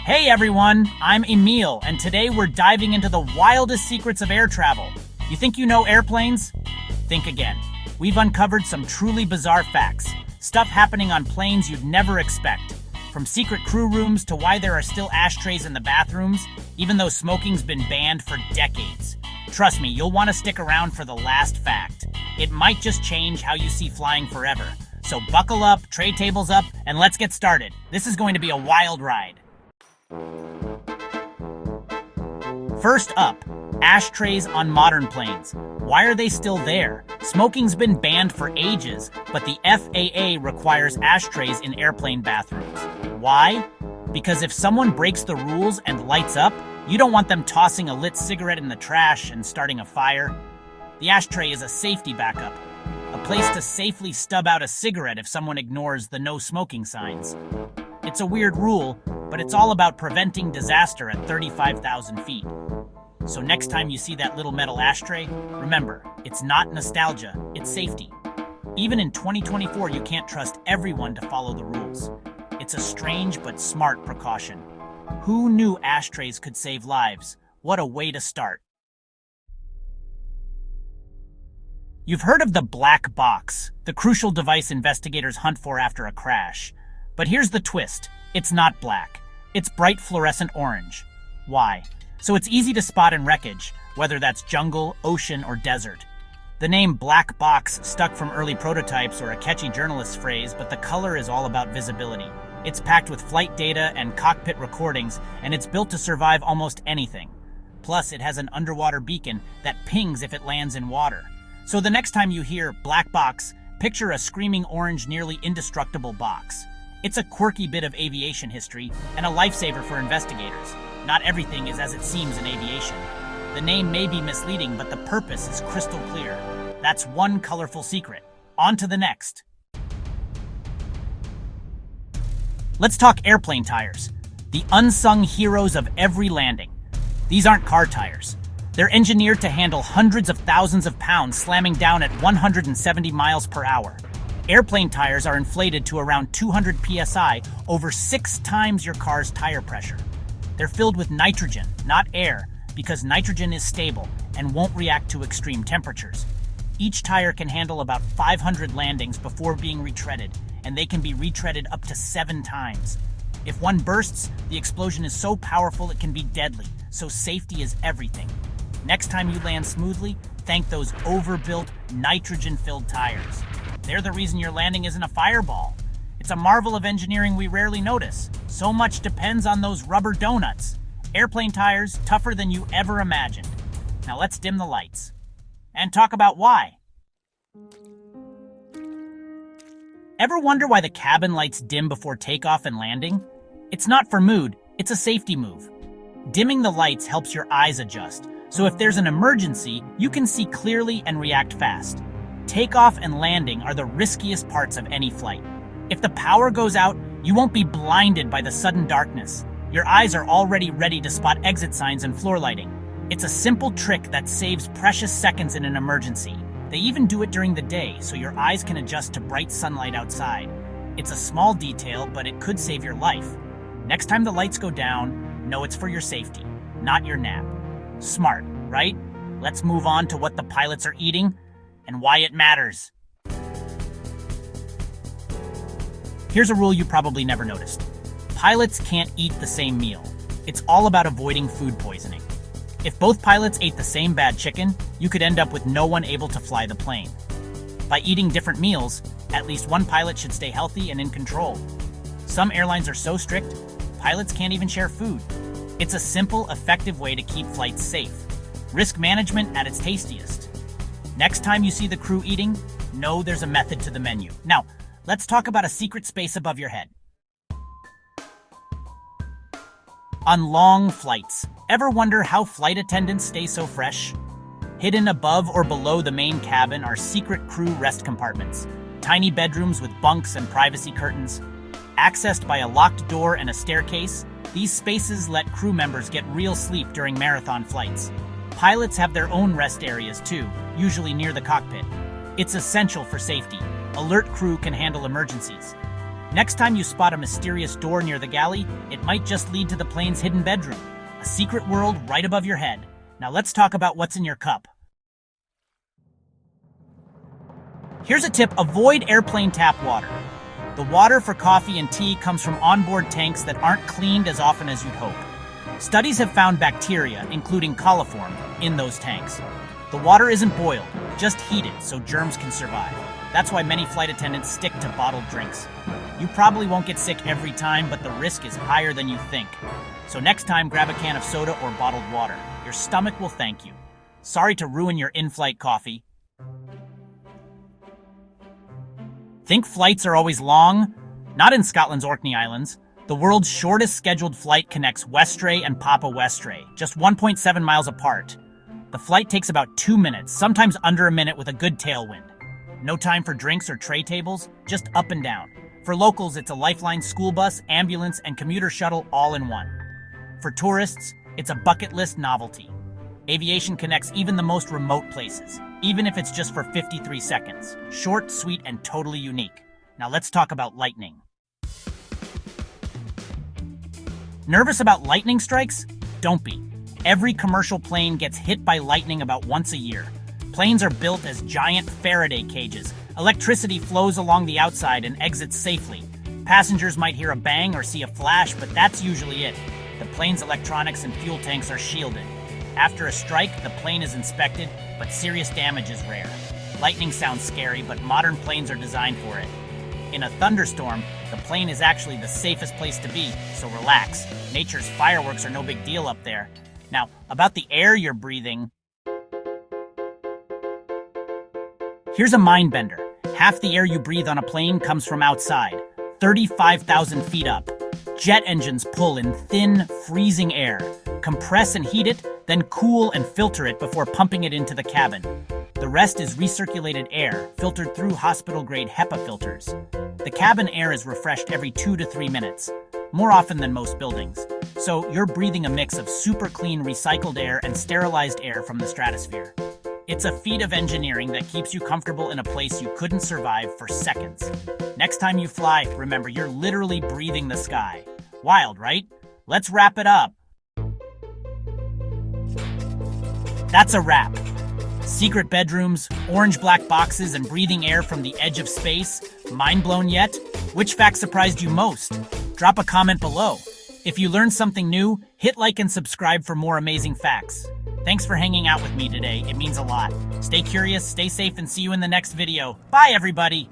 Hey everyone, I'm Emil, and today we're diving into the wildest secrets of air travel. You think you know airplanes? Think again. We've uncovered some truly bizarre facts, stuff happening on planes you'd never expect. From secret crew rooms to why there are still ashtrays in the bathrooms, even though smoking's been banned for decades. Trust me, you'll want to stick around for the last fact. It might just change how you see flying forever. So buckle up, tray tables up, and let's get started. This is going to be a wild ride. First up, ashtrays on modern planes. Why are they still there? Smoking's been banned for ages, but the FAA requires ashtrays in airplane bathrooms. Why? Because if someone breaks the rules and lights up, you don't want them tossing a lit cigarette in the trash and starting a fire. The ashtray is a safety backup, a place to safely stub out a cigarette if someone ignores the no smoking signs. It's a weird rule, but it's all about preventing disaster at 35,000 feet. So next time you see that little metal ashtray, remember, it's not nostalgia, it's safety. Even in 2024, you can't trust everyone to follow the rules. It's a strange but smart precaution. Who knew ashtrays could save lives? What a way to start. You've heard of the black box, the crucial device investigators hunt for after a crash. But here's the twist. It's not black. It's bright fluorescent orange. Why? So it's easy to spot in wreckage, whether that's jungle, ocean, or desert. The name black box stuck from early prototypes or a catchy journalist's phrase, but the color is all about visibility. It's packed with flight data and cockpit recordings, and it's built to survive almost anything. Plus, it has an underwater beacon that pings if it lands in water. So the next time you hear black box, picture a screaming orange, nearly indestructible box. It's a quirky bit of aviation history and a lifesaver for investigators. Not everything is as it seems in aviation. The name may be misleading, but the purpose is crystal clear. That's one colorful secret. On to the next. Let's talk airplane tires, the unsung heroes of every landing. These aren't car tires. They're engineered to handle hundreds of thousands of pounds slamming down at 170 miles per hour. Airplane tires are inflated to around 200 psi, over 6 times your car's tire pressure. They're filled with nitrogen, not air, because nitrogen is stable and won't react to extreme temperatures. Each tire can handle about 500 landings before being retreaded, and they can be retreaded up to 7 times. If one bursts, the explosion is so powerful it can be deadly, so safety is everything. Next time you land smoothly, thank those overbuilt, nitrogen-filled tires. They're the reason your landing isn't a fireball. It's a marvel of engineering we rarely notice. So much depends on those rubber donuts. Airplane tires, tougher than you ever imagined. Now let's dim the lights and talk about why. Ever wonder why the cabin lights dim before takeoff and landing? It's not for mood, it's a safety move. Dimming the lights helps your eyes adjust, so if there's an emergency, you can see clearly and react fast. Takeoff and landing are the riskiest parts of any flight. If the power goes out, you won't be blinded by the sudden darkness. Your eyes are already ready to spot exit signs and floor lighting. It's a simple trick that saves precious seconds in an emergency. They even do it during the day, so your eyes can adjust to bright sunlight outside. It's a small detail, but it could save your life. Next time the lights go down, know it's for your safety, not your nap. Smart, right? Let's move on to what the pilots are eating and why it matters. Here's a rule you probably never noticed. Pilots can't eat the same meal. It's all about avoiding food poisoning. If both pilots ate the same bad chicken, you could end up with no one able to fly the plane. By eating different meals, at least one pilot should stay healthy and in control. Some airlines are so strict, pilots can't even share food. It's a simple, effective way to keep flights safe. Risk management at its tastiest. Next time you see the crew eating, know there's a method to the menu. Now, let's talk about a secret space above your head. On long flights, ever wonder how flight attendants stay so fresh? Hidden above or below the main cabin are secret crew rest compartments, tiny bedrooms with bunks and privacy curtains. Accessed by a locked door and a staircase, these spaces let crew members get real sleep during marathon flights. Pilots have their own rest areas too, usually near the cockpit. It's essential for safety. Alert crew can handle emergencies. Next time you spot a mysterious door near the galley, it might just lead to the plane's hidden bedroom, a secret world right above your head. Now let's talk about what's in your cup. Here's a tip: avoid airplane tap water. The water for coffee and tea comes from onboard tanks that aren't cleaned as often as you'd hope. Studies have found bacteria, including coliform, in those tanks. The water isn't boiled, just heated so germs can survive. That's why many flight attendants stick to bottled drinks. You probably won't get sick every time, but the risk is higher than you think. So next time, grab a can of soda or bottled water. Your stomach will thank you. Sorry to ruin your in-flight coffee. Think flights are always long? Not in Scotland's Orkney Islands. The world's shortest scheduled flight connects Westray and Papa Westray, just 1.7 miles apart. The flight takes about 2 minutes, sometimes under a minute with a good tailwind. No time for drinks or tray tables, just up and down. For locals, it's a Lifeline school bus, ambulance, and commuter shuttle all in one. For tourists, it's a bucket list novelty. Aviation connects even the most remote places, even if it's just for 53 seconds. Short, sweet, and totally unique. Now let's talk about lightning. Nervous about lightning strikes? Don't be. Every commercial plane gets hit by lightning about once a year. Planes are built as giant Faraday cages. Electricity flows along the outside and exits safely. Passengers might hear a bang or see a flash, but that's usually it. The plane's electronics and fuel tanks are shielded. After a strike, the plane is inspected, but serious damage is rare. Lightning sounds scary, but modern planes are designed for it. In a thunderstorm, the plane is actually the safest place to be, so relax. Nature's fireworks are no big deal up there. Now, about the air you're breathing. Here's a mind bender. Half the air you breathe on a plane comes from outside, 35,000 feet up. Jet engines pull in thin, freezing air, compress and heat it, then cool and filter it before pumping it into the cabin. The rest is recirculated air, filtered through hospital-grade HEPA filters. The cabin air is refreshed every 2 to 3 minutes, more often than most buildings. So you're breathing a mix of super clean recycled air and sterilized air from the stratosphere. It's a feat of engineering that keeps you comfortable in a place you couldn't survive for seconds. Next time you fly, remember you're literally breathing the sky. Wild, right? Let's wrap it up. That's a wrap. Secret bedrooms, orange black boxes, and breathing air from the edge of space. Mind blown yet? Which fact surprised you most? Drop a comment below. If you learned something new, hit like and subscribe for more amazing facts. Thanks for hanging out with me today. It means a lot. Stay curious, stay safe, and see you in the next video. Bye, everybody!